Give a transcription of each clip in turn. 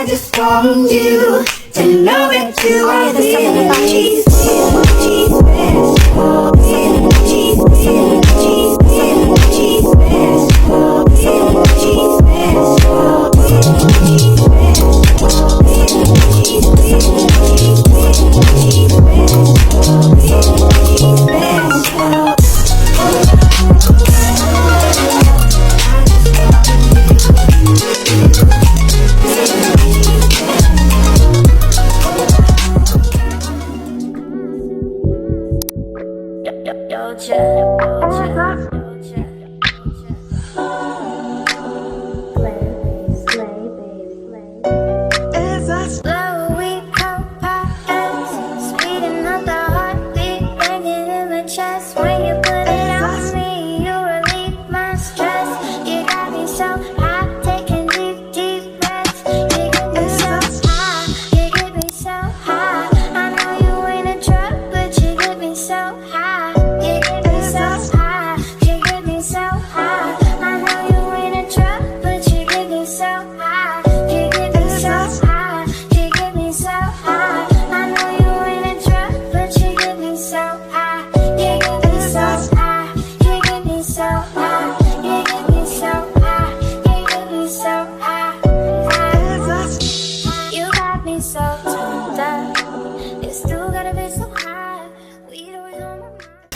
I just want you to know that you are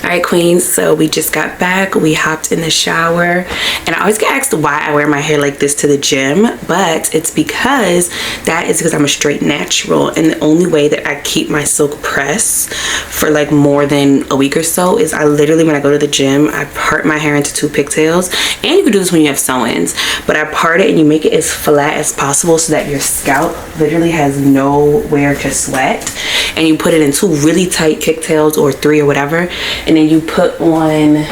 Alright queens, so we just got back, we hopped in the shower, and I always get asked why I wear my hair like this to the gym, but it's because I'm a straight natural, and the only way that I keep my silk press for like more than a week or so is I literally, when I go to the gym, I part my hair into 2 pigtails, and you can do this when you have sew-ins, but I part it and you make it as flat as possible so that your scalp literally has nowhere to sweat, and you put it in 2 really tight pigtails or 3 or whatever, and then you put on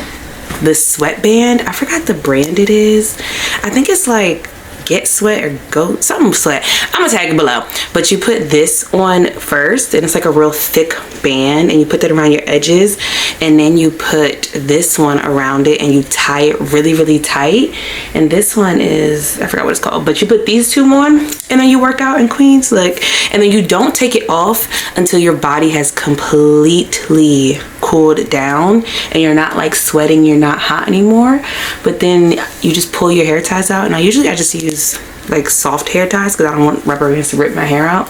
the sweatband. I forgot the brand it is. I think it's like Get Sweat or Go something Sweat. I'm gonna tag it below, but you put this on first, and it's like a real thick band, and you put that around your edges, and then you put this one around it and you tie it really tight. And this one is, I forgot what it's called, but you put these 2 on and then you work out in queens, like, and then you don't take it off until your body has completely cooled down and you're not like sweating, you're not hot anymore. But then you just pull your hair ties out, and I just use like soft hair ties because I don't want rubber bands to rip my hair out,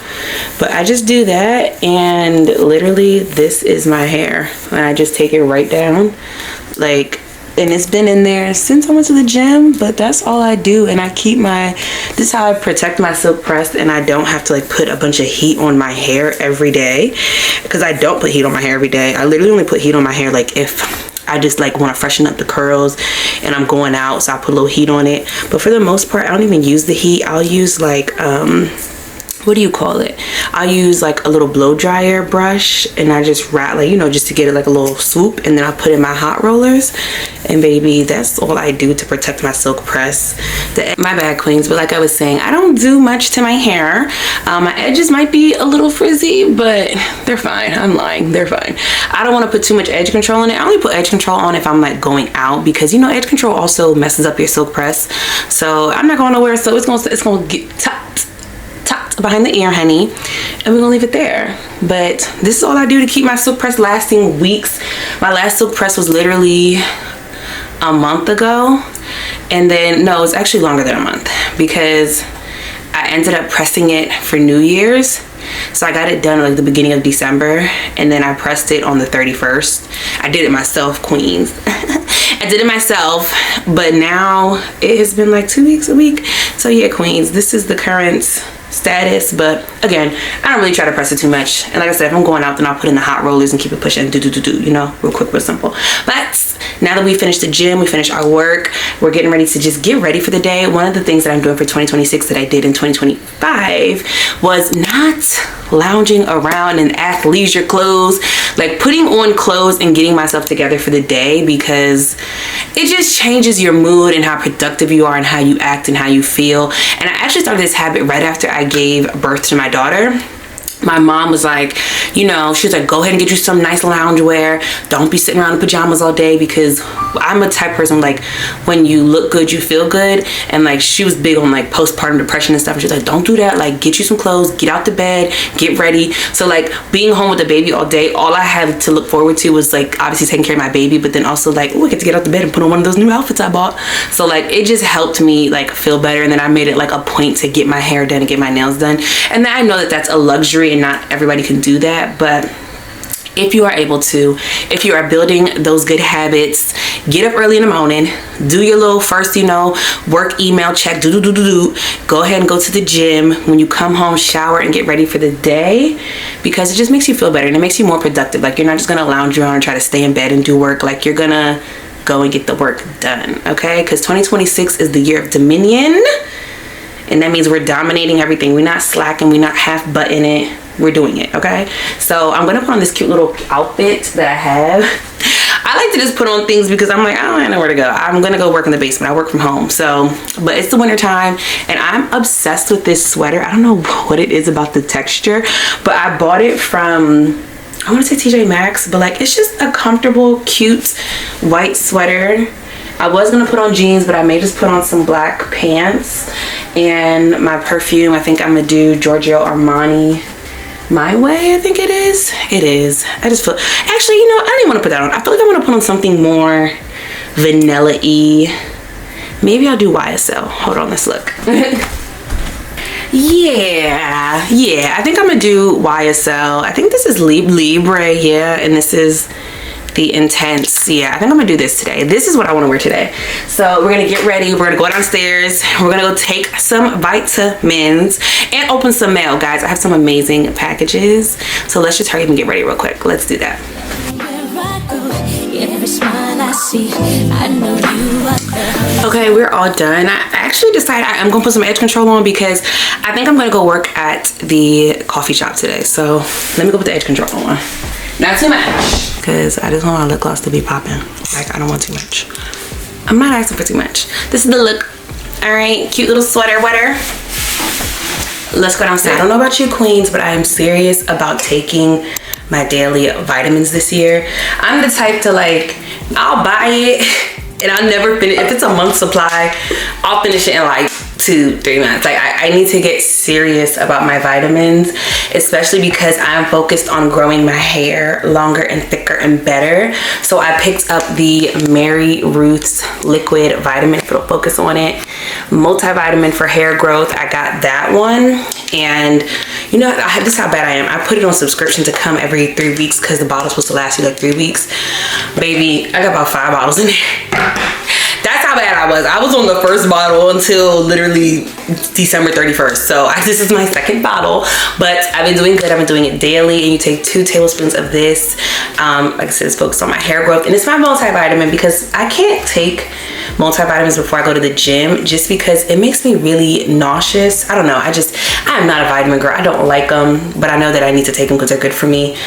but I just do that, and literally this is my hair, and I just take it right down, like, and it's been in there since I went to the gym, but that's all I do. And I keep this is how I protect my silk press, and I don't have to like put a bunch of heat on my hair every day, because I don't put heat on my hair every day. I literally only put heat on my hair like if I just like want to freshen up the curls and I'm going out, so I put a little heat on it. But for the most part, I don't even use the heat. I'll use like what do you call it? I'll use like a little blow dryer brush, and I just wrap, like, you know, just to get it like a little swoop, and then I put in my hot rollers, and baby, that's all I do to protect my silk press. My bad queens, but like I was saying, I don't do much to my hair. My edges might be a little frizzy, but they're fine. I'm lying, they're fine. I don't want to put too much edge control on it. I only put edge control on if I'm like going out, because you know edge control also messes up your silk press. So I'm not going nowhere, so it's gonna get topped behind the ear, honey, and we're gonna leave it there. But this is all I do to keep my silk press lasting weeks. My last silk press was literally a month ago, and then no, it's actually longer than a month, because I ended up pressing it for New Year's. So I got it done like the beginning of December, and then I pressed it on the 31st. I did it myself, queens. I did it myself, but now it has been like 2 weeks, a week. So yeah, queens, this is the current status. But again, I don't really try to press it too much, and like I said, if I'm going out, then I'll put in the hot rollers and keep it pushing, you know, real quick, real simple. But now that we finished the gym, we finished our work, we're getting ready to just get ready for the day. One of the things that I'm doing for 2026 that I did in 2025 was not lounging around in athleisure clothes, like putting on clothes and getting myself together for the day, because it just changes your mood and how productive you are and how you act and how you feel. And I actually started this habit right after I gave birth to my daughter. my mom was like, you know, she was like, go ahead and get you some nice loungewear. Don't be sitting around in pajamas all day, because I'm a type person, like, when you look good, you feel good. And like, she was big on like postpartum depression and stuff. And she was like, don't do that. Like, get you some clothes, get out the bed, get ready. So like, being home with the baby all day, all I had to look forward to was like, obviously taking care of my baby, but then also like, oh, I get to get out the bed and put on one of those new outfits I bought. So like, it just helped me like feel better. And then I made it like a point to get my hair done and get my nails done. And then I know that that's a luxury and not everybody can do that, but if you are able to, if you are building those good habits, get up early in the morning, do your little first, you know, work email check, go ahead and go to the gym. When you come home, shower and get ready for the day, because it just makes you feel better and it makes you more productive. Like, you're not just gonna lounge around and try to stay in bed and do work. Like, you're gonna go and get the work done, okay? Because 2026 is the year of dominion, and that means we're dominating everything. We're not slacking, we're not half butting it, we're doing it, okay? So I'm gonna put on this cute little outfit that I have. I like to just put on things because I'm like, I don't know where to go. I'm gonna go work in the basement. I work from home, so, but it's the winter time and I'm obsessed with this sweater. I don't know what it is about the texture, but I bought it from, I want to say TJ Maxx, but like, it's just a comfortable, cute white sweater. I was gonna put on jeans, but I may just put on some black pants and my perfume. I think I'm gonna do Giorgio Armani My Way, I think it is. It is. I just feel, actually, you know, I don't even want to put that on. I feel like I want to put on something more vanilla-y. Maybe I'll do YSL. Hold on, let's look. yeah, I think I'm gonna do YSL. I think this is Libre, yeah, and this is the Intense. Yeah, I think I'm gonna do this today. This is what I want to wear today. So we're gonna get ready, we're gonna go downstairs, we're gonna go take some vitamins and open some mail, guys. I have some amazing packages, so let's just hurry up and get ready real quick. Let's do that. Okay, we're all done. I actually decided I'm gonna put some edge control on because I think I'm gonna go work at the coffee shop today. So let me go put the edge control on. Not too much, because I just want my lip gloss to be popping. Like, I don't want too much. I'm not asking for too much. This is the look. All right, cute little sweater wetter. Let's go downstairs. I don't know about you queens, but I am serious about taking my daily vitamins this year. I'm the type to like, I'll buy it and I'll never finish. If it's a month supply, I'll finish it in like 2-3 months. Like, I need to get serious about my vitamins, especially because I'm focused on growing my hair longer and thicker and better. So I picked up the Mary Ruth's liquid vitamin, it'll focus on it, multivitamin for hair growth. I got that one, and you know, this is how bad I am. I put it on subscription to come every 3 weeks because the bottle's supposed to last you like 3 weeks. Baby, I got about 5 bottles in there. That's how bad I was. I was on the first bottle until literally December 31st. So this is my second bottle, but I've been doing good. I've been doing it daily, and you take 2 tablespoons of this. Like I said, it's focused on my hair growth, and it's my multivitamin because I can't take multivitamins before I go to the gym just because it makes me really nauseous. I don't know. I'm not a vitamin girl. I don't like them, but I know that I need to take them because they're good for me.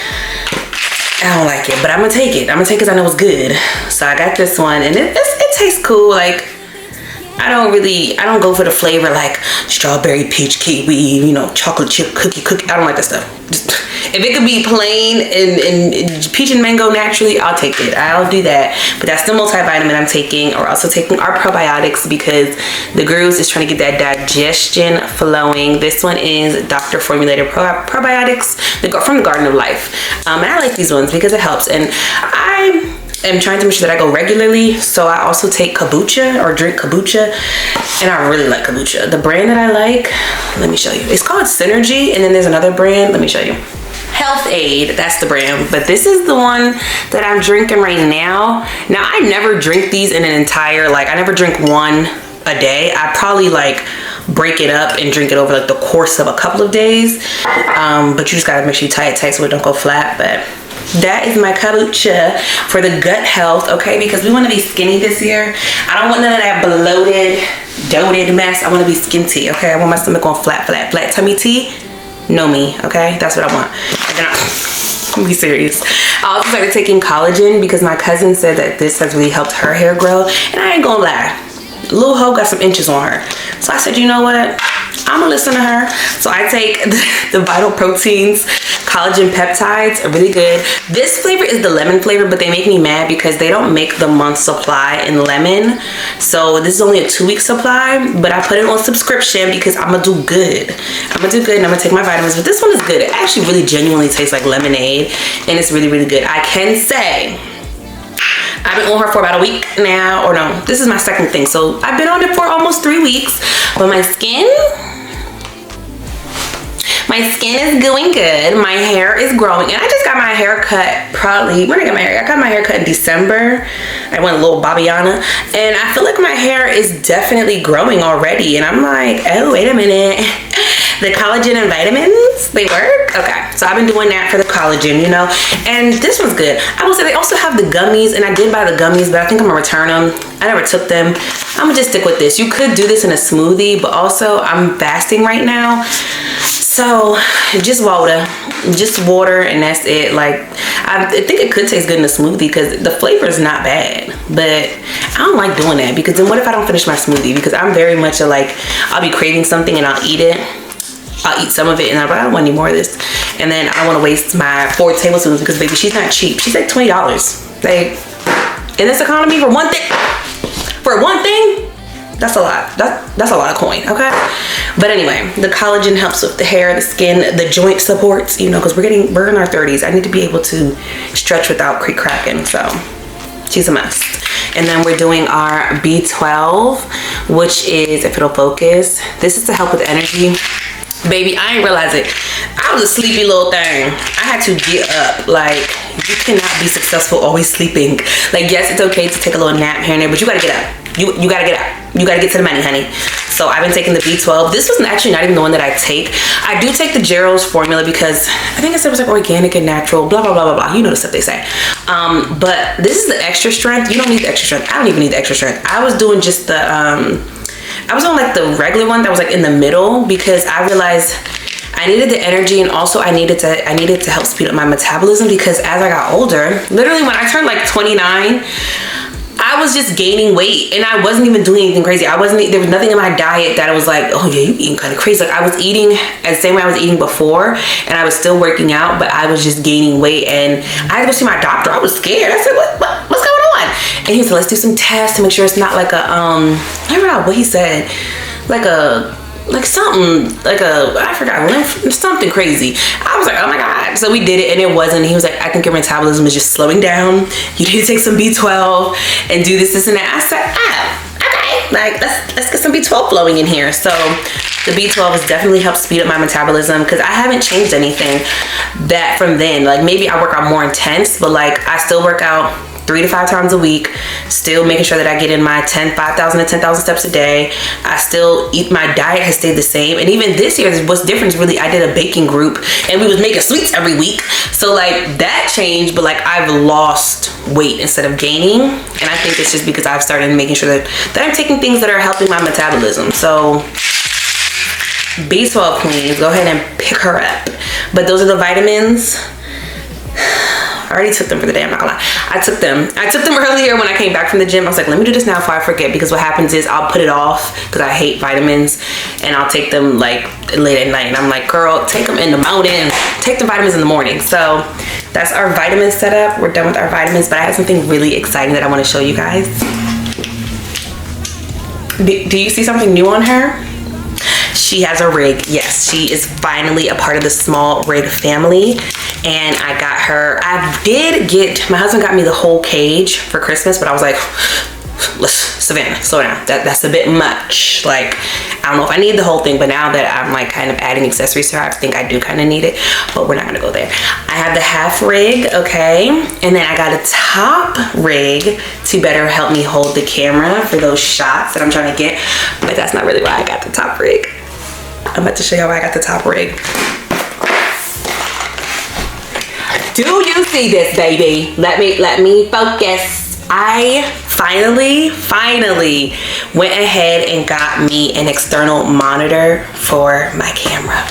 I don't like it, but I'm gonna take it. I'm gonna take it because I know it's good. So I got this one, and it tastes cool. Like, I don't go for the flavor like strawberry, peach, kiwi, you know, chocolate chip cookie. I don't like that stuff. If it could be plain and peach and mango naturally, I'll take it. I'll do that. But that's the multivitamin I'm taking. We're also taking our probiotics because the grooves is trying to get that digestion flowing. This one is doctor formulated probiotics from the Garden of Life. And I like these ones because it helps. And I am trying to make sure that I go regularly, so I also take kombucha or drink kombucha, and I really like kombucha. The brand that I like, let me show you. It's called Synergy, and then there's another brand. Let me show you. Health Aid, that's the brand, but this is the one that I'm drinking right now. Now, I never drink these in an entire, like, I never drink one a day. I probably like break it up and drink it over like the course of a couple of days, but you just gotta make sure you tie it tight so it don't go flat. But that is my kombucha for the gut health, okay? Because we want to be skinny this year. I don't want none of that bloated, doted mess. I want to be skinty, okay? I want my stomach on flat tummy tea. Know me, okay? That's what I want. I'm be serious. I also started taking collagen because my cousin said that this has really helped her hair grow, and I ain't gonna lie, Lil Ho got some inches on her. So I said, you know what? I'm gonna listen to her. So I take the Vital Proteins collagen peptides, are really good. This flavor is the lemon flavor, but they make me mad because they don't make the month supply in lemon. So this is only a 2-week supply, but I put it on subscription because I'm gonna do good. I'm gonna do good and I'm gonna take my vitamins, but this one is good. It actually really genuinely tastes like lemonade and it's really, really good. I can say I've been on her for about a week now, or no, this is my second thing. So I've been on it for almost 3 weeks, but my skin is doing good. My hair is growing, and I just got my hair cut probably, when I got my hair? I got my hair cut in December. I went a little Babiana, and I feel like my hair is definitely growing already, and I'm like, oh, wait a minute. The collagen and vitamins, they work? Okay, so I've been doing that for the collagen, you know, and this one's good. I will say they also have the gummies, and I did buy the gummies, but I think I'm gonna return them. I never took them. I'm gonna just stick with this. You could do this in a smoothie, but also I'm fasting right now. So just water, and that's it. Like, I think it could taste good in a smoothie because the flavor is not bad, but I don't like doing that because then what if I don't finish my smoothie? Because I'm very much a like, I'll be craving something and I'll eat it. I'll eat some of it and I'm like, I don't want any more of this. And then I want to waste my 4 tablespoons because baby, she's not cheap. She's like $20. Like, in this economy for one thing, that's a lot. That's a lot of coin, okay? But anyway, the collagen helps with the hair, the skin, the joint supports, you know, because we're in our 30s. I need to be able to stretch without creak cracking, so she's a must. And then we're doing our B12, which is, if it'll focus, this is to help with energy. Baby, I didn't realize it. I was a sleepy little thing. I had to get up. Like, you cannot be successful always sleeping. Like, yes, it's okay to take a little nap here and there, but you gotta get up. You gotta get up. You gotta get to the money, honey. So I've been taking the B12. This was actually not even the one that I take. I do take the Gerald's formula because I think it said it was like organic and natural, blah, blah, blah, blah, blah. You know the stuff they say. But this is the extra strength. You don't need the extra strength. I don't even need the extra strength. I was doing just the, I was on like the regular one that was like in the middle because I realized I needed the energy and also I needed to help speed up my metabolism because as I got older, literally when I turned like 29, I was just gaining weight and I wasn't even doing anything crazy. There was nothing in my diet that I was like, oh yeah, you eating kind of crazy. Like I was eating the same way I was eating before and I was still working out, but I was just gaining weight and I had to go see my doctor. I was scared. I said, what's going on? And he said, let's do some tests to make sure it's not like a, I don't know what he said, I forgot, something crazy. I was like, oh my God. So we did it and it wasn't. He was like, I think your metabolism is just slowing down. You need to take some B12 and do this and that. I said, oh, okay. Like, let's get some B12 flowing in here. So the B12 has definitely helped speed up my metabolism because I haven't changed anything that from then. Like maybe I work out more intense, but like I still work out 3 to 5 times a week, still making sure that I get in my 5,000 to 10,000 steps a day. I still eat, my diet has stayed the same. And even this year, what's different is really, I did a baking group and we was making sweets every week. So like that changed, but like I've lost weight instead of gaining. And I think it's just because I've started making sure that I'm taking things that are helping my metabolism. So B12 queens, go ahead and pick her up. But those are the vitamins. I already took them for the day, I'm not gonna lie. I took them earlier when I came back from the gym. I was like, let me do this now before I forget, because what happens is I'll put it off because I hate vitamins and I'll take them like late at night. And I'm like, girl, take them in the morning. Take the vitamins in the morning. So that's our vitamin setup. We're done with our vitamins, but I have something really exciting that I want to show you guys. Do you see something new on her? She has a rig. Yes, she is finally a part of the small rig family. And I got her, my husband got me the whole cage for Christmas, but I was like, Savannah, slow down. That's a bit much. Like, I don't know if I need the whole thing, but now that I'm like kind of adding accessories to her, I think I do kind of need it, but we're not gonna go there. I have the half rig, okay? And then I got a top rig to better help me hold the camera for those shots that I'm trying to get, but that's not really why I got the top rig. I'm about to show you why I got the top rig. Do you see this, baby? Let me focus. I finally went ahead and got me an external monitor for my camera.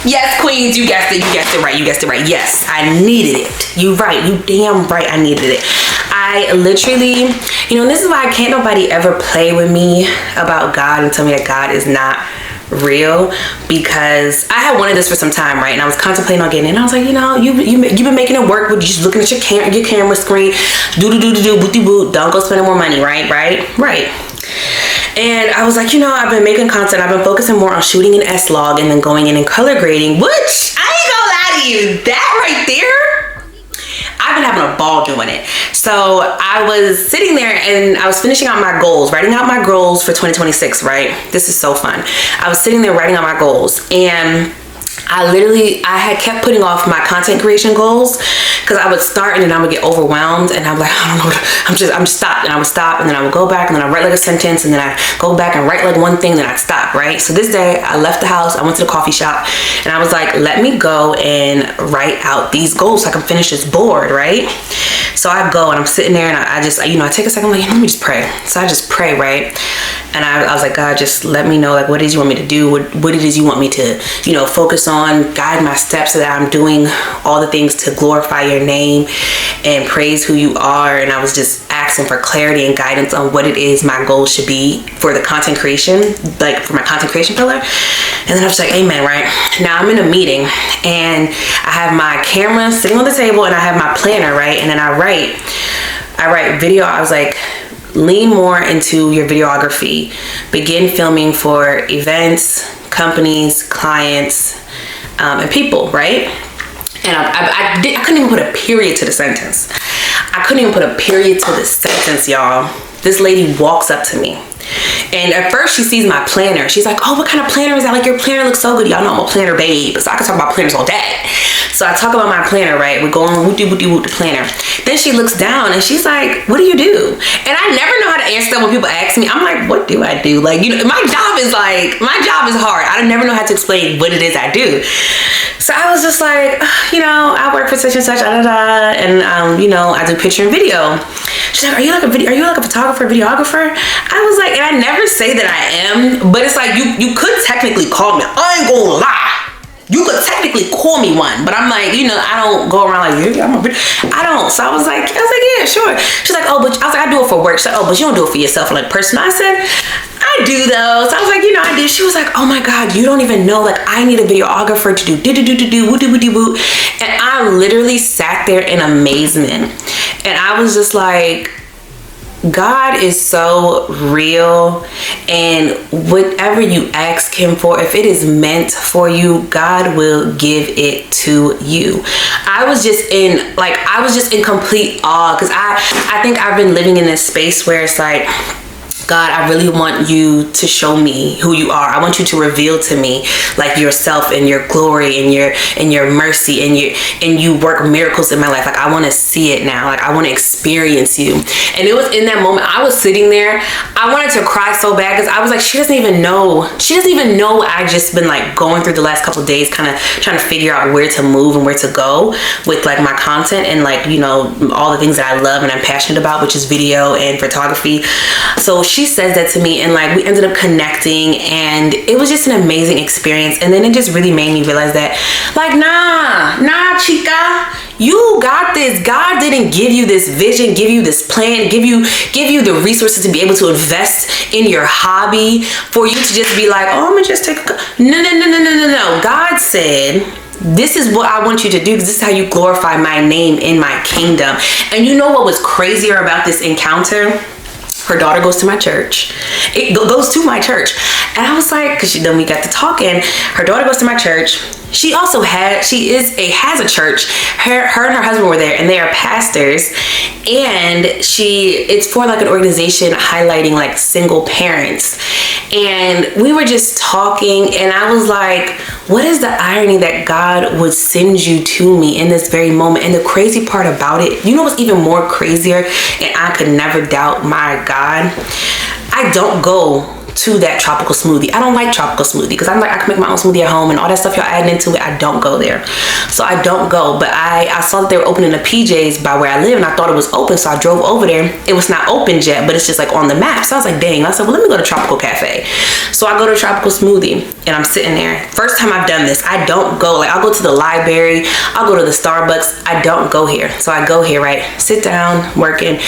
Yes, queens, you guessed it right. Yes, I needed it. You damn right I needed it. I literally, you know, this is why can't nobody ever play with me about God and tell me that God is not real, because I had wanted this for some time, right? And I was contemplating on getting it, and I was like, you know, you've been making it work with just looking at your camera screen, boot, don't go spending more money, right? And I was like, you know, I've been making content, I've been focusing more on shooting an S-log and then going in and color grading, which I ain't gonna lie to you, that right there, I've been having a ball doing it. So I was sitting there and I was finishing out my goals, writing out my goals for 2026, right? This is so fun. I was sitting there writing out my goals, and I had kept putting off my content creation goals because I would start and then I would get overwhelmed, and I'm like, I don't know, I'm just stopped, and I would stop, and then I would go back, and then I write like a sentence, and then I go back and write like one thing, then I'd stop, right? So this day I left the house, I went to the coffee shop, and I was like, let me go and write out these goals so I can finish this board, right? So I go and I'm sitting there, and I just, you know, I take a second, I'm like, let me just pray. So I just pray, right? And I was like, God, just let me know like what it is you want me to do, what it is you want me to, you know, focus on, guide my steps so that I'm doing all the things to glorify your name and praise who you are. And I was just asking for clarity and guidance on what it is my goal should be for the content creation, like for my content creation pillar. And then I was like, amen, right? Now I'm in a meeting and I have my camera sitting on the table and I have my planner, right? And then I write video. I was like, lean more into your videography. Begin filming for events, companies, clients, and people, right? And I couldn't even put a period to the sentence. Y'all. This lady walks up to me. And at first she sees my planner. She's like, oh, what kind of planner is that? Like, your planner looks so good. Y'all know I'm a planner babe, so I can talk about planners all day. So I talk about my planner, right? We're going wooty the planner. Then she looks down and she's like, what do you do? And I never know how to answer that when people ask me. I'm like, what do I do? Like, you know, my job is hard. I never know how to explain what it is I do. So I was just like, you know, I work for such and such, and you know, I do picture and video. She's like, are you like a photographer, videographer? I was like, and I never say that I am, but it's like, you could technically call me. I ain't gonna lie. You could technically call me one, but I'm like, you know, I don't go around like, yeah, I don't. So I was like, yeah, sure. She's like, oh, but I was like, I do it for work. She's like, oh, but you don't do it for yourself, like personal. I said, I do though. So I was like, you know, I do. She was like, oh my God, you don't even know, like, I need a videographer to do woo. And I literally sat there in amazement. And I was just like, God is so real, and whatever you ask him for, if it is meant for you, God will give it to you. I was just in complete awe, because I think I've been living in this space where it's like, God, I really want you to show me who you are. I want you to reveal to me like yourself and your glory and your mercy and you work miracles in my life. Like, I want to see it now. Like, I want to experience you. And it was in that moment I was sitting there. I wanted to cry so bad because I was like, she doesn't even know. I just been like going through the last couple of days, kind of trying to figure out where to move and where to go with like my content and like, you know, all the things that I love and I'm passionate about, which is video and photography. So she says that to me, and like we ended up connecting, and it was just an amazing experience. And then it just really made me realize that, like, nah, chica, you got this. God didn't give you this vision, give you this plan, give you the resources to be able to invest in your hobby for you to just be like, oh, I'm gonna just take no. God said, this is what I want you to do, because this is how you glorify my name in my kingdom. And you know what was crazier about this encounter? Her daughter goes to my church. It goes to my church. And I was like, because then we got to talking. Her daughter goes to my church. She also has a church. Her and her husband were there, and they are pastors. And it's for like an organization highlighting like single parents. And we were just talking, and I was like, what is the irony that God would send you to me in this very moment? And the crazy part about it, you know what's even more crazier, and I could never doubt my God? I don't go to that tropical smoothie. I don't like tropical smoothie because I'm like, I can make my own smoothie at home and all that stuff y'all adding into it. I don't go there. So I don't go. But I saw that they were opening a PJ's by where I live and I thought it was open. So I drove over there. It was not open yet, but it's just like on the map. So I was like, dang. I said, well, let me go to Tropical Cafe. So I go to Tropical Smoothie and I'm sitting there. First time I've done this. I don't go. Like, I'll go to the library. I'll go to the Starbucks. I don't go here. So I go here, right? Sit down, working.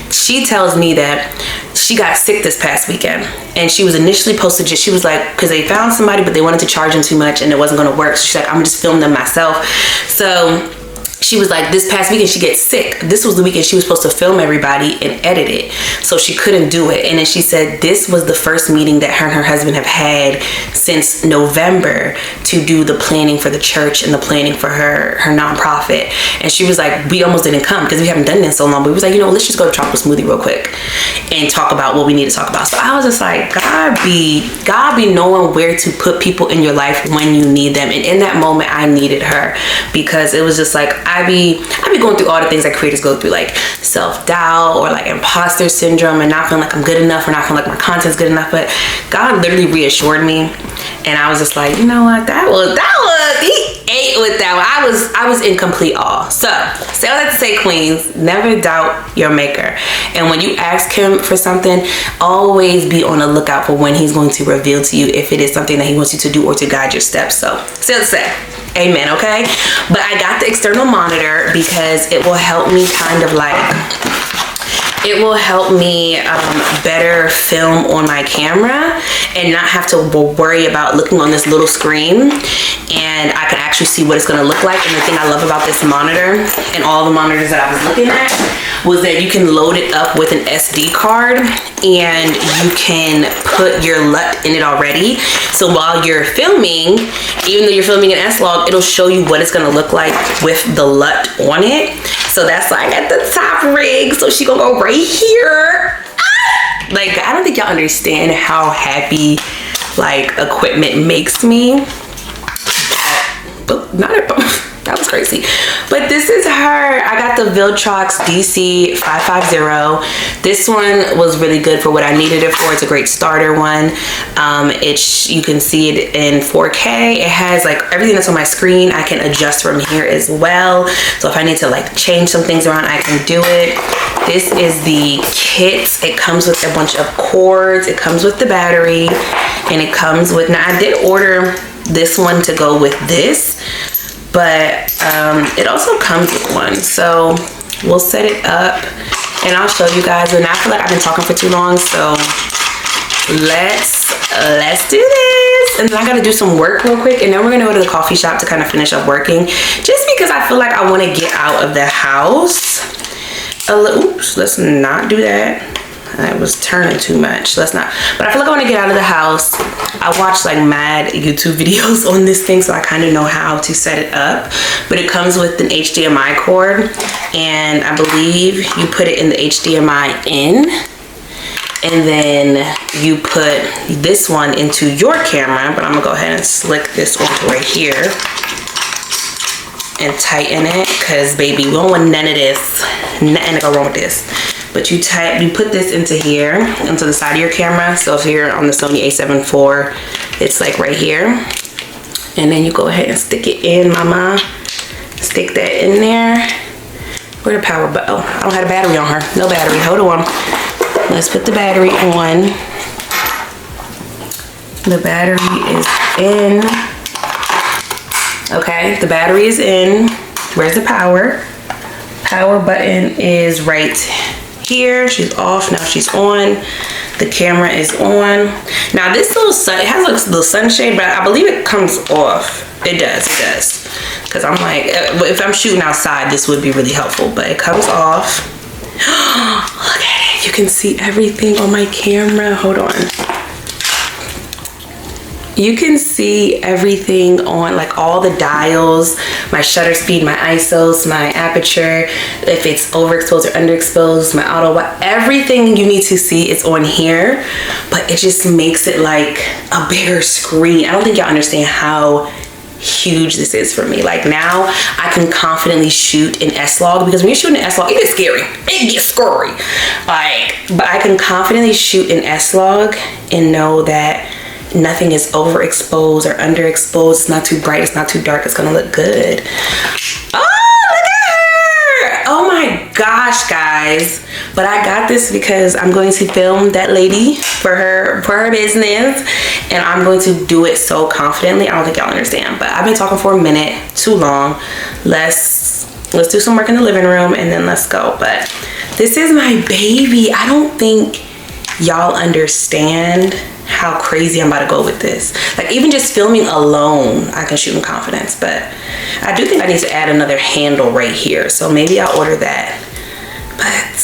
She tells me that she got sick this past weekend and she was initially supposed to she was like, because they found somebody but they wanted to charge them too much and it wasn't going to work. So she's like, I'm gonna just film them myself. So she was like, this past weekend she gets sick. This was the weekend she was supposed to film everybody and edit it. So she couldn't do it. And then she said this was the first meeting that her and her husband have had since November to do the planning for the church and the planning for her nonprofit. And she was like, we almost didn't come because we haven't done it in so long. But we was like, let's just go to Tropical Smoothie real quick and talk about what we need to talk about. So I was just like, God be knowing where to put people in your life when you need them. And in that moment, I needed her because it was just like, I be going through all the things that creators go through, like self-doubt or like imposter syndrome and not feeling like I'm good enough or not feeling like my content's good enough. But God literally reassured me. And I was just like, you know what? He ate with that one. I was in complete awe. So say all that to say, queens, never doubt your maker. And when you ask him for something, always be on the lookout for when he's going to reveal to you if it is something that he wants you to do or to guide your steps. So say all that to say. Amen, okay? But I got the external monitor because it will help me better film on my camera and not have to worry about looking on this little screen, and I can actually see what it's going to look like. And the thing I love about this monitor and all the monitors that I was looking at was that you can load it up with an SD card and you can put your LUT in it already. So while you're filming, even though you're filming an S-Log, it'll show you what it's going to look like with the LUT on it. So that's like at the top rig. So she gonna go right here. Like, I don't think y'all understand how happy like equipment makes me. That was crazy. But this is her. I got the Viltrox DC 550. This one was really good for what I needed it for. It's a great starter one. You can see it in 4K. It has like everything that's on my screen. I can adjust from here as well. So if I need to like change some things around, I can do it. This is the kit. It comes with a bunch of cords. It comes with the battery, and it comes with, now I did order this one to go with this, but it also comes with one. So we'll set it up and I'll show you guys. And I feel like I've been talking for too long, so let's do this. And then I gotta do some work real quick, and then we're gonna go to the coffee shop to kind of finish up working, just because I feel like I want to get out of the house a little. Oops, let's not do that. I was turning too much. Let's not. But I feel like I want to get out of the house. I watched like mad YouTube videos on this thing, so I kind of know how to set it up. But it comes with an HDMI cord, and I believe you put it in the HDMI in, and then you put this one into your camera. But I'm gonna go ahead and slick this onto right here and tighten it, because baby, we don't want none of this. Nothing to go wrong with this. But you put this into here, into the side of your camera. So if you're on the Sony a7 IV, it's like right here. And then you go ahead and stick it in, mama. Stick that in there. Where the power button? Oh, I don't have a battery on her. No battery. Hold on. Let's put the battery on. The battery is in. Okay, the battery is in. Where's the power? Power button is right here. She's off, now she's on. The camera is on. Now this little sun, it has a little sunshade, but I believe it comes off. It does. Because I'm like, if I'm shooting outside, this would be really helpful, but it comes off. Look at it. You can see everything on my camera. Hold on. You can see everything on, like all the dials, my shutter speed, my ISOs, my aperture, if it's overexposed or underexposed, my auto, everything you need to see is on here, but it just makes it like a bigger screen. I don't think y'all understand how huge this is for me. Like now I can confidently shoot an S-Log, because when you're shooting an S-Log, it gets scary. It gets scary. Like, but I can confidently shoot an S-Log and know that nothing is overexposed or underexposed. It's not too bright, it's not too dark, it's gonna look good. Oh, look at her! Oh my gosh, guys. But I got this because I'm going to film that lady for her business, and I'm going to do it so confidently. I don't think y'all understand, but I've been talking for a minute, too long. Let's do some work in the living room and then let's go. But this is my baby. I don't think y'all understand how crazy I'm about to go with this. Like even just filming alone, I can shoot in confidence, but I do think I need to add another handle right here. So maybe I'll order that. But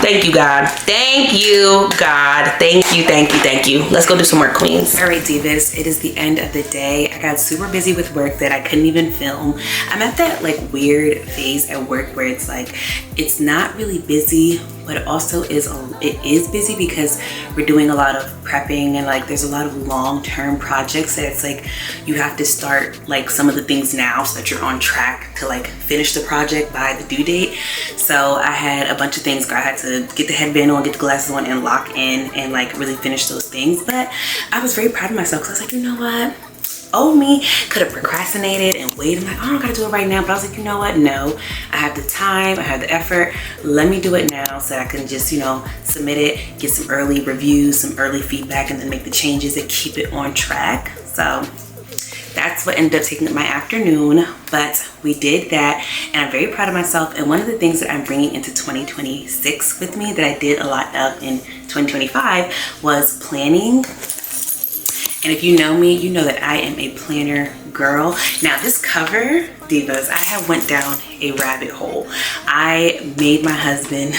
thank you, God. Thank you, God. Thank you, thank you, thank you. Let's go do some work, queens. All right, divas, it is the end of the day. I got super busy with work that I couldn't even film. I'm at that like weird phase at work where it's like, it's not really busy, but it also it is busy because we're doing a lot of prepping, and like there's a lot of long-term projects that it's like you have to start like some of the things now so that you're on track to like finish the project by the due date. So I had a bunch of things where I had to get the headband on, get the glasses on, and lock in and like really finish those things. But I was very proud of myself because I was like, you know what? Oh, me could have procrastinated and waited. I'm like, oh, I don't gotta do it right now. But I was like, you know what? No, I have the time, I have the effort. Let me do it now so that I can just, you know, submit it, get some early reviews, some early feedback, and then make the changes and keep it on track. So that's what ended up taking up my afternoon, but we did that, and I'm very proud of myself. And one of the things that I'm bringing into 2026 with me that I did a lot of in 2025 was planning. And if you know me, you know that I am a planner girl. Now this cover, divas, I have went down a rabbit hole. I made my husband,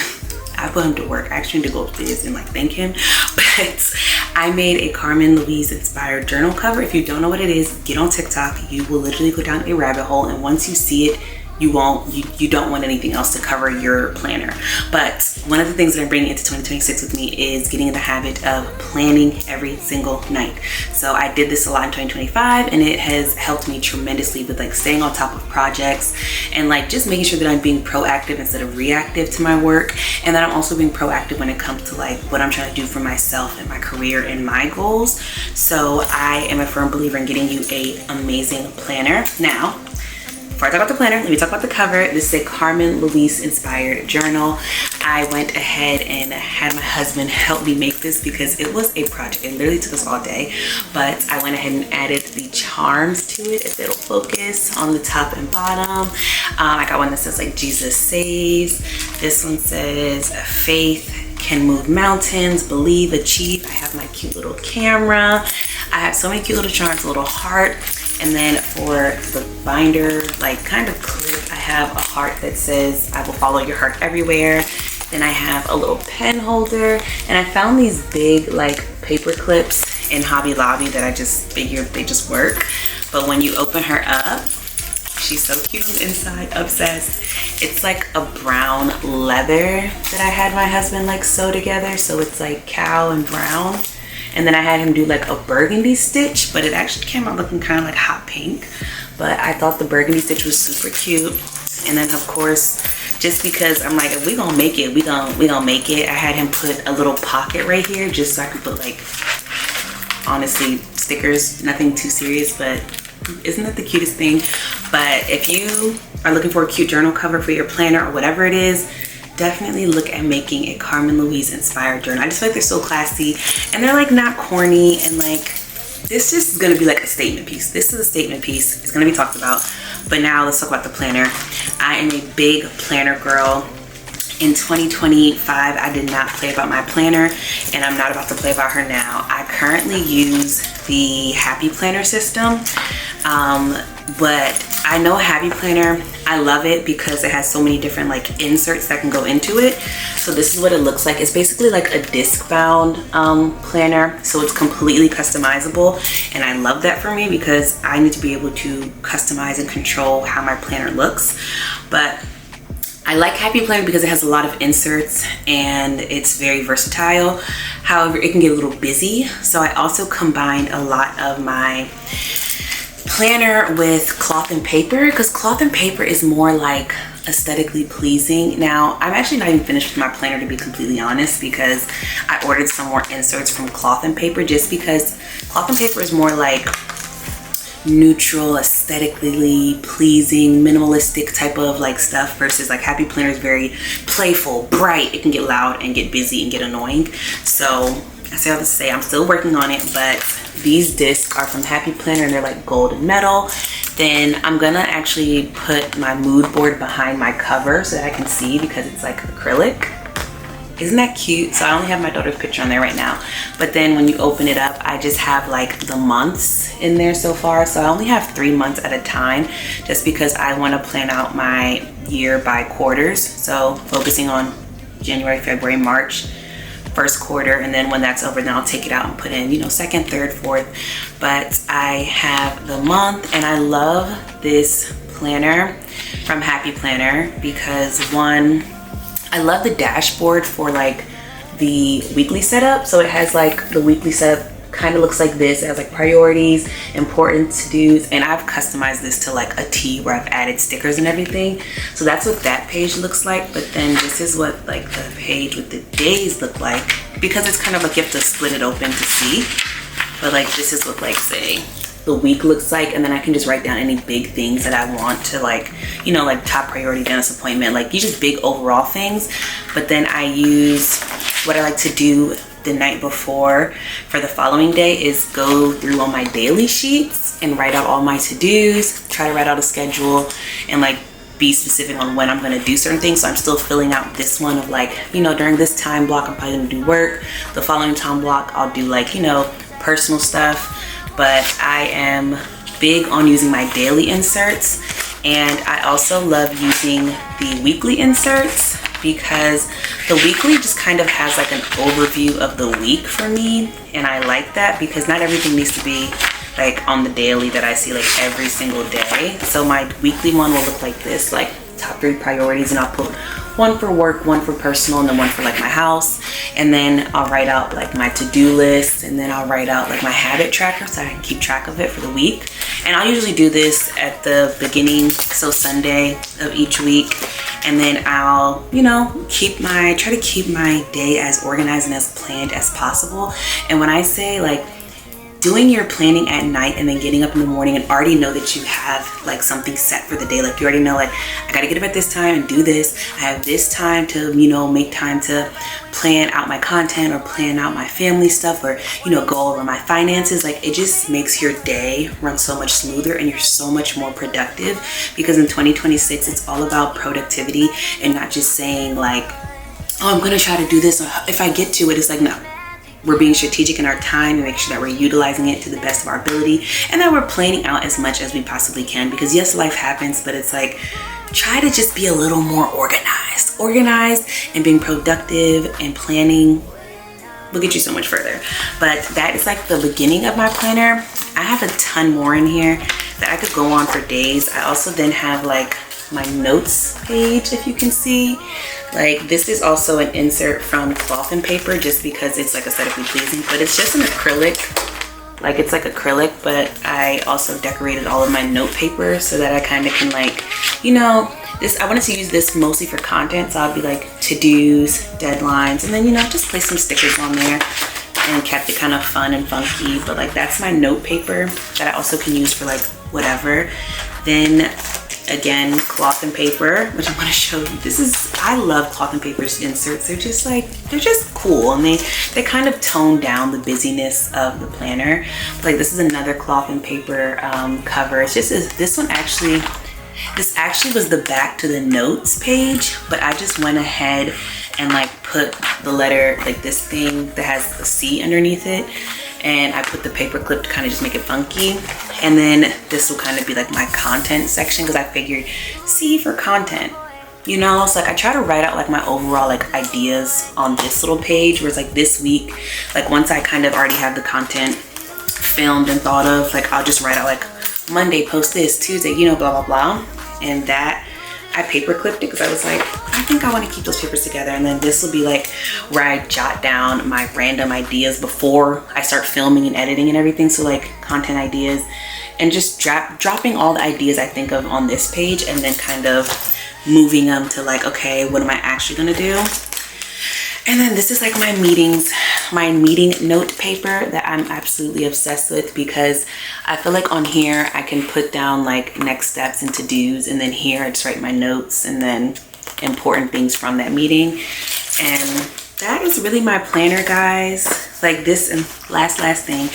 I put him to work. I actually need to go upstairs and like thank him. But I made a Carmen Louise inspired journal cover. If you don't know what it is, get on TikTok. You will literally go down a rabbit hole, and once you see it, you don't want anything else to cover your planner. But one of the things that I'm bringing into 2026 with me is getting in the habit of planning every single night. So I did this a lot in 2025, and it has helped me tremendously with like staying on top of projects and like just making sure that I'm being proactive instead of reactive to my work, and that I'm also being proactive when it comes to like what I'm trying to do for myself and my career and my goals. So I am a firm believer in getting you an amazing planner. Now, before I talk about the planner, let me talk about the cover. This is a Carmen Louise inspired journal. I went ahead and had my husband help me make this because it was a project. It literally took us all day, but I went ahead and added the charms to it, if it'll focus, on the top and bottom. I got one that says like Jesus saves. This one says faith can move mountains, believe, achieve. I have my cute little camera. I have so many cute little charms, a little heart. And then for the binder, like kind of clip, I have a heart that says, I will follow your heart everywhere. Then I have a little pen holder, and I found these big like paper clips in Hobby Lobby that I just figured they just work. But when you open her up, she's so cute on the inside, obsessed. It's like a brown leather that I had my husband like sew together. So it's like cow and brown. And then I had him do like a burgundy stitch, but it actually came out looking kind of like hot pink. But I thought the burgundy stitch was super cute. And then of course, just because I'm like, if we gonna make it, we gonna make it. I had him put a little pocket right here just so I could put like, honestly, stickers, nothing too serious, but isn't that the cutest thing? But if you are looking for a cute journal cover for your planner or whatever it is, definitely look at making a Carmen Louise inspired journal. I just feel like they're so classy, and they're like not corny, and like this is gonna be like a statement piece. This is a statement piece. It's gonna be talked about. But now let's talk about the planner. I am a big planner girl. In 2025, I did not play about my planner, and I'm not about to play about her now. I currently use the Happy Planner system, but I know Happy Planner, I love it because it has so many different like inserts that can go into it. So this is what it looks like. It's basically like a disc bound planner, so it's completely customizable, and I love that for me because I need to be able to customize and control how my planner looks. But I like Happy Planner because it has a lot of inserts and it's very versatile. However, it can get a little busy. So I also combined a lot of my planner with cloth and paper, because cloth and paper is more like aesthetically pleasing. Now, I'm actually not even finished with my planner, to be completely honest, because I ordered some more inserts from cloth and paper, just because cloth and paper is more like neutral, aesthetically pleasing, minimalistic type of like stuff, versus like Happy Planner is very playful, bright. It can get loud and get busy and get annoying. So I say all this to say I'm still working on it, but these discs are from Happy Planner and they're like gold and metal. Then I'm gonna actually put my mood board behind my cover so that I can see, because it's like acrylic. Isn't that cute? So I only have my daughter's picture on there right now. But then when you open it up, I just have like the months in there so far. So I only have 3 months at a time, just because I want to plan out my year by quarters. So focusing on January, February, March, first quarter, and then when that's over, then I'll take it out and put in, you know, second, third, fourth. But I have the month, and I love this planner from Happy Planner because, one, I love the dashboard for like the weekly setup. So it has like the weekly setup kind of looks like this. It has like priorities, important to-dos, and I've customized this to like a T where I've added stickers and everything. So that's what that page looks like. But then this is what like the page with the days look like, because it's kind of like you have to split it open to see. But like this is what like say the week looks like, and then I can just write down any big things that I want to, like, you know, like top priority dentist appointment, like you just big overall things. But then I use what I like to do the night before for the following day is go through all my daily sheets and write out all my to-dos, try to write out a schedule, and like be specific on when I'm going to do certain things. So I'm still filling out this one of like, you know, during this time block I'm probably going to do work. The following time block I'll do like, you know, personal stuff. But I am big on using my daily inserts, and I also love using the weekly inserts, because the weekly just kind of has like an overview of the week for me, and I like that because not everything needs to be like on the daily that I see like every single day. So my weekly one will look like this, like top 3 priorities, and I'll put one for work, one for personal, and then one for like my house. And then I'll write out like my to-do list, and then I'll write out like my habit tracker so I can keep track of it for the week. And I'll usually do this at the beginning, so Sunday of each week. And then I'll, you know, try to keep my day as organized and as planned as possible. And when I say like doing your planning at night and then getting up in the morning and already know that you have like something set for the day, like you already know, like I gotta get up at this time and do this, I have this time to, you know, make time to plan out my content or plan out my family stuff, or, you know, go over my finances. Like it just makes your day run so much smoother and you're so much more productive, because in 2026 it's all about productivity and not just saying like, oh, I'm gonna try to do this, or if I get to it. It's like, no, we're being strategic in our time and make sure that we're utilizing it to the best of our ability, and that we're planning out as much as we possibly can. Because yes, life happens, but it's like, try to just be a little more organized and being productive and planning will get you so much further. But that is like the beginning of my planner. I have a ton more in here that I could go on for days. I also then have like my notes page, if you can see. Like this is also an insert from cloth and paper, just because it's like aesthetically pleasing, but it's just an acrylic. Like it's like acrylic, but I also decorated all of my note paper so that I kind of can like, you know, this, I wanted to use this mostly for content. So I'll be like to-dos, deadlines, and then, you know, just place some stickers on there and kept it kind of fun and funky. But like that's my note paper that I also can use for like whatever. Then again, cloth and paper, which I'm going to show you. This is, I love cloth and paper's inserts. They're just like, they're just cool, and they kind of tone down the busyness of the planner. Like this is another cloth and paper cover. It's just this one actually, this actually was the back to the notes page, but I just went ahead and like put the letter, like this thing that has a C underneath it, and I put the paper clip to kind of just make it funky. And then this will kind of be like my content section, because I figured C for content, you know. So like I try to write out like my overall like ideas on this little page, where it's like this week, like once I kind of already have the content filmed and thought of, like I'll just write out like Monday post this, Tuesday, you know, blah blah blah. And that I paper clipped it because I was like, I think I want to keep those papers together. And then this will be like where I jot down my random ideas before I start filming and editing and everything. So like content ideas, and just dropping all the ideas I think of on this page, and then kind of moving them to like, okay, what am I actually gonna do? And then this is like my meeting note paper that I'm absolutely obsessed with, because I feel like on here I can put down like next steps and to-dos, and then here I just write my notes and then important things from that meeting. And that is really my planner, guys. Like this, and last thing,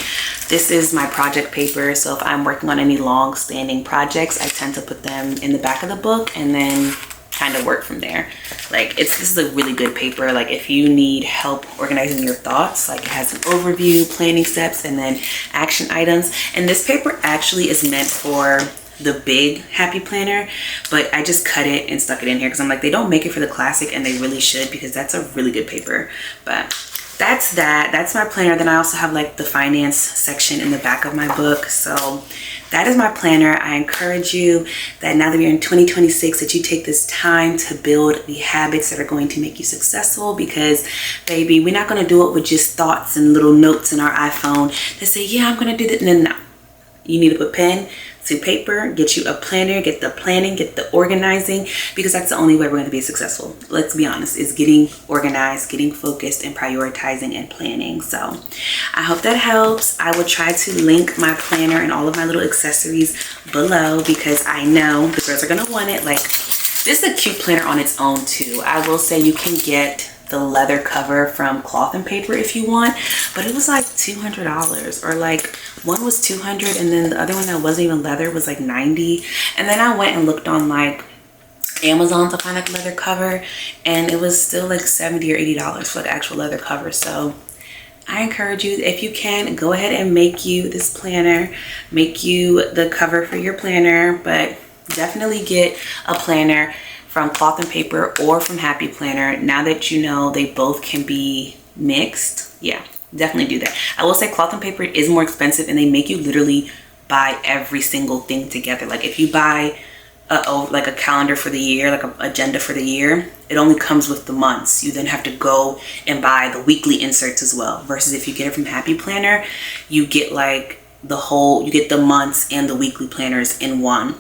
this is my project paper. So if I'm working on any long-standing projects, I tend to put them in the back of the book and then kind of work from there. Like this is a really good paper. Like if you need help organizing your thoughts, like it has an overview, planning steps, and then action items. And this paper actually is meant for the big happy planner, but I just cut it and stuck it in here because I'm like, they don't make it for the classic, and they really should, because that's a really good paper. But that's my planner. Then I also have like the finance section in the back of my book. So that is my planner. I encourage you that now that we're in 2026, that you take this time to build the habits that are going to make you successful, because baby, we're not going to do it with just thoughts and little notes in our iPhone that say, yeah, I'm going to do that. No. You need to put pen to paper, get you a planner, get the planning, get the organizing, because that's the only way we're going to be successful. Let's be honest, is getting organized, getting focused, and prioritizing and planning. So I hope that helps. I will try to link my planner and all of my little accessories below, because I know the girls are going to want it. Like, this is a cute planner on its own too. I will say you can get the leather cover from Cloth and Paper if you want, but it was like $200, or like one was $200, and then the other one that wasn't even leather was like $90. And then I went and looked on like Amazon to find like a leather cover, and it was still like $70 or $80 for like actual leather cover. So I encourage you, if you can, go ahead and make you this planner, make you the cover for your planner, but definitely get a planner from Cloth and Paper or from Happy Planner. Now that you know they both can be mixed, yeah, definitely do that. I will say Cloth and Paper is more expensive, and they make you literally buy every single thing together. Like if you buy like a calendar for the year, like an agenda for the year, it only comes with the months. You then have to go and buy the weekly inserts as well. Versus if you get it from Happy Planner, you get like you get the months and the weekly planners in one.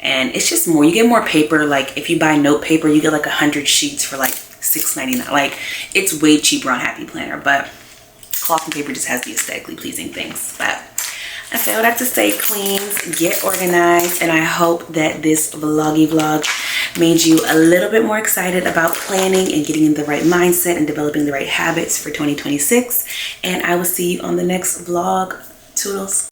And it's just more, you get more paper. Like if you buy note paper, you get like 100 sheets for like $6.99. Like it's way cheaper on Happy Planner, but Cloth and Paper just has the aesthetically pleasing things. But I say all that to say, queens, get organized. And I hope that this vlog made you a little bit more excited about planning and getting in the right mindset and developing the right habits for 2026. And I will see you on the next vlog. Toodles.